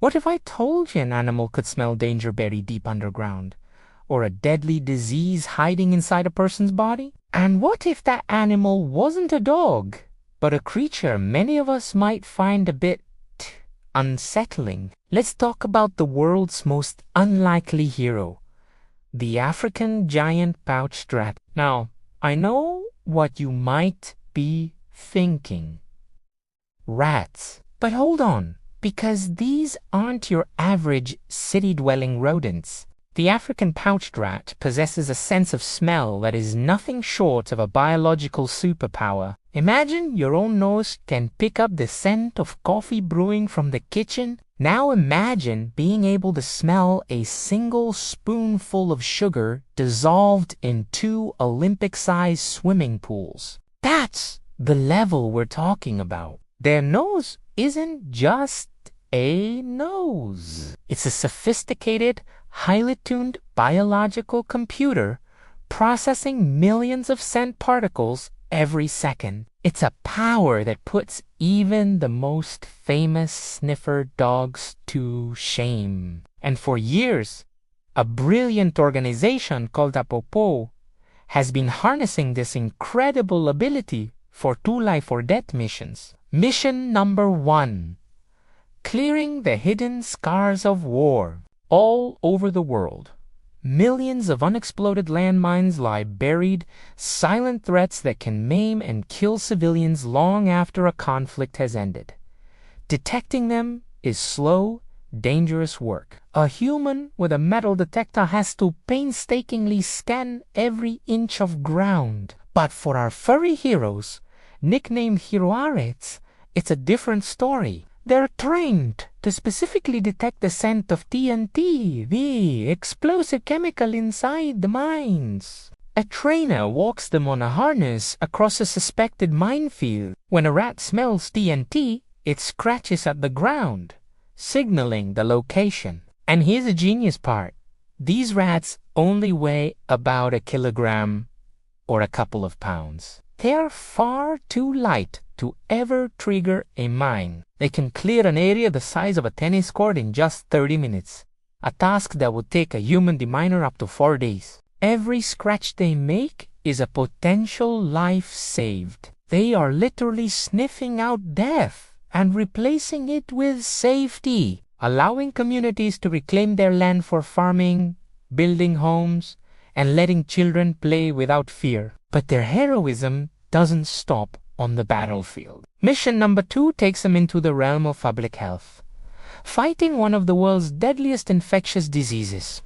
What if I told you an animal could smell danger buried deep underground? Or a deadly disease hiding inside a person's body? And what if that animal wasn't a dog, but a creature many of us might find a bit unsettling? Let's talk about the world's most unlikely hero, the African giant pouched rat. Now, I know what you might be thinking. Rats. But hold on, because these aren't your average city-dwelling rodents. The African pouched rat possesses a sense of smell that is nothing short of a biological superpower. Imagine your own nose can pick up the scent of coffee brewing from the kitchen. Now imagine being able to smell a single spoonful of sugar dissolved in 2 Olympic-sized swimming pools. That's the level we're talking about. Their nose isn't just a nose. It's a sophisticated, highly tuned biological computer processing millions of scent particles every second. It's a power that puts even the most famous sniffer dogs to shame. And for years, a brilliant organization called Apopo has been harnessing this incredible ability for 2 life or death missions. Mission number 1. Clearing the hidden scars of war. All over the world, millions of unexploded landmines lie buried, silent threats that can maim and kill civilians long after a conflict has ended. Detecting them is slow, dangerous work. A human with a metal detector has to painstakingly scan every inch of ground. But for our furry heroes, nicknamed Heroarets, it's a different story. They're trained to specifically detect the scent of TNT, the explosive chemical inside the mines. A trainer walks them on a harness across a suspected minefield. When a rat smells TNT, it scratches at the ground, signaling the location. And here's the genius part. These rats only weigh about 1 kilogram or a couple of pounds. They are far too light to ever trigger a mine. They can clear an area the size of a tennis court in just 30 minutes, a task that would take a human deminer up to 4 days. Every scratch they make is a potential life saved. They are literally sniffing out death and replacing it with safety, allowing communities to reclaim their land for farming, building homes, and letting children play without fear. But their heroism doesn't stop on the battlefield. Mission number 2 takes them into the realm of public health, fighting one of the world's deadliest infectious diseases,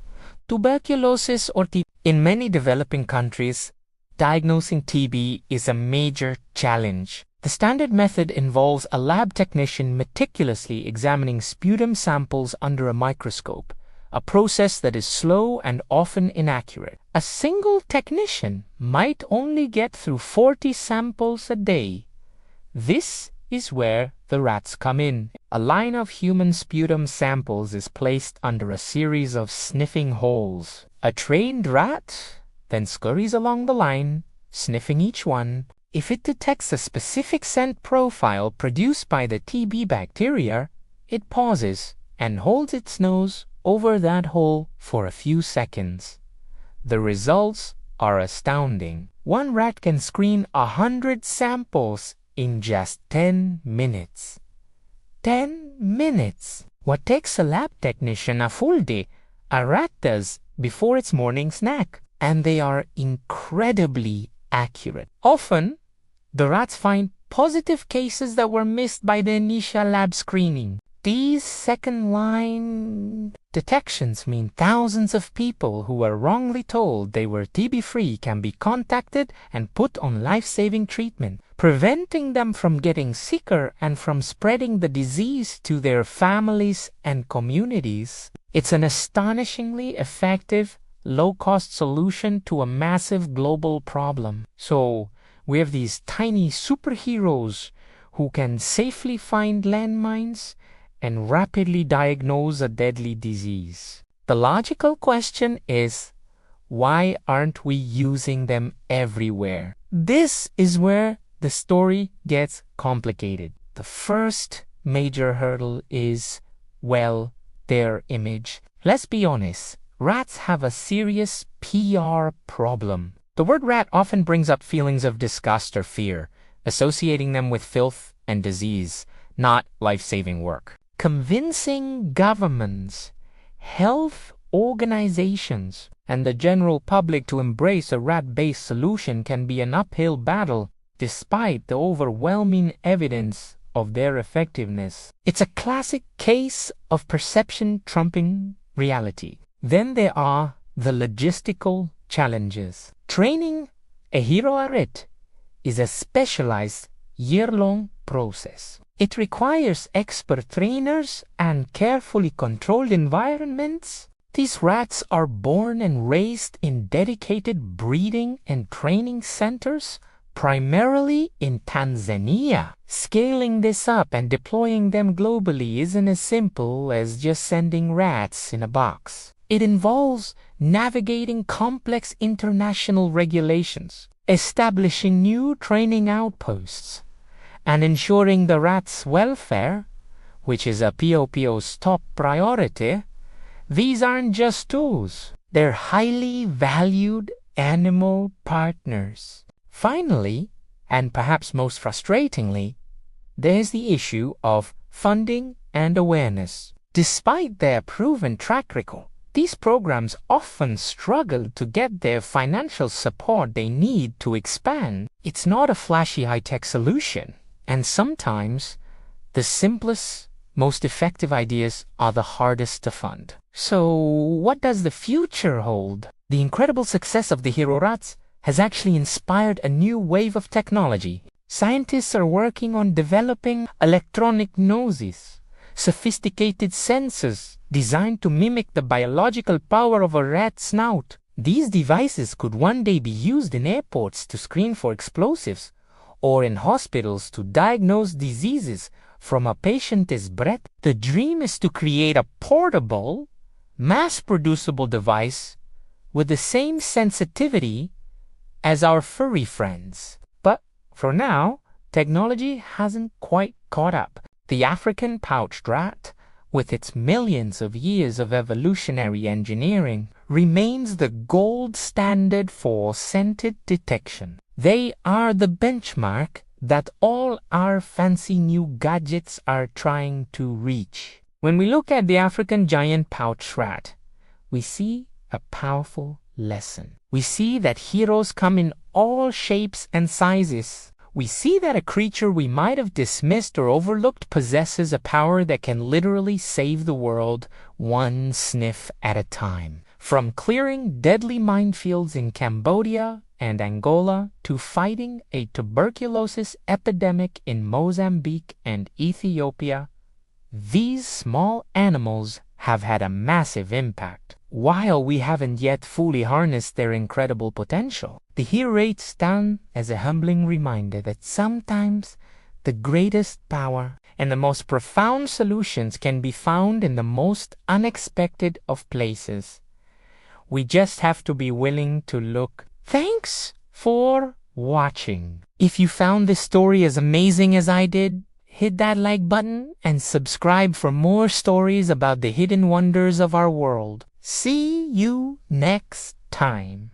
tuberculosis or TB. In many developing countries, diagnosing TB is a major challenge. The standard method involves a lab technician meticulously examining sputum samples under a microscope, a process that is slow and often inaccurate. A single technician might only get through 40 samples a day. This is where the rats come in. A line of human sputum samples is placed under a series of sniffing holes. A trained rat then scurries along the line, sniffing each one. If it detects a specific scent profile produced by the TB bacteria, it pauses and holds its nose over that hole for a few seconds. The results are astounding. One rat can screen 100 samples in just 10 minutes. 10 minutes! What takes a lab technician a full day, a rat does before its morning snack. And they are incredibly accurate. Often, the rats find positive cases that were missed by the initial lab screening. These second-line detections mean thousands of people who were wrongly told they were TB-free can be contacted and put on life-saving treatment, preventing them from getting sicker and from spreading the disease to their families and communities. It's an astonishingly effective, low-cost solution to a massive global problem. So, we have these tiny superheroes who can safely find landmines and rapidly diagnose a deadly disease. The logical question is, why aren't we using them everywhere? This is where the story gets complicated. The first major hurdle is well, their image. Let's be honest, rats have a serious PR problem. The word rat often brings up feelings of disgust or fear, associating them with filth and disease, not life-saving work. Convincing governments, health organizations, and the general public to embrace a rat-based solution can be an uphill battle, despite the overwhelming evidence of their effectiveness. It's a classic case of perception trumping reality. Then there are the logistical challenges. Training a hero rat is a specialized year-long process. It requires expert trainers and carefully controlled environments. These rats are born and raised in dedicated breeding and training centers, primarily in Tanzania. Scaling this up and deploying them globally isn't as simple as just sending rats in a box. It involves navigating complex international regulations, establishing new training outposts, and ensuring the rats' welfare, which is a POPO's top priority. These aren't just tools, they're highly valued animal partners. Finally, and perhaps most frustratingly, there's the issue of funding and awareness. Despite their proven track record, these programs often struggle to get their financial support they need to expand. It's not a flashy high-tech solution, and sometimes the simplest, most effective ideas are the hardest to fund. So what does the future hold? The incredible success of the hero rats has actually inspired a new wave of technology. Scientists are working on developing electronic noses, sophisticated sensors designed to mimic the biological power of a rat's snout. These devices could one day be used in airports to screen for explosives, or in hospitals to diagnose diseases from a patient's breath. The dream is to create a portable, mass-producible device with the same sensitivity as our furry friends. But for now, technology hasn't quite caught up. The African pouched rat, with its millions of years of evolutionary engineering, remains the gold standard for scented detection. They are the benchmark that all our fancy new gadgets are trying to reach. When we look at the African giant pouched rat, we see a powerful lesson. We see that heroes come in all shapes and sizes. We see that a creature we might have dismissed or overlooked possesses a power that can literally save the world one sniff at a time. From clearing deadly minefields in Cambodia and Angola to fighting a tuberculosis epidemic in Mozambique and Ethiopia, these small animals have had a massive impact. While we haven't yet fully harnessed their incredible potential, the hero stand as a humbling reminder that sometimes the greatest power and the most profound solutions can be found in the most unexpected of places. We just have to be willing to look. Thanks for watching. If you found this story as amazing as I did, hit that like button and subscribe for more stories about the hidden wonders of our world. See you next time.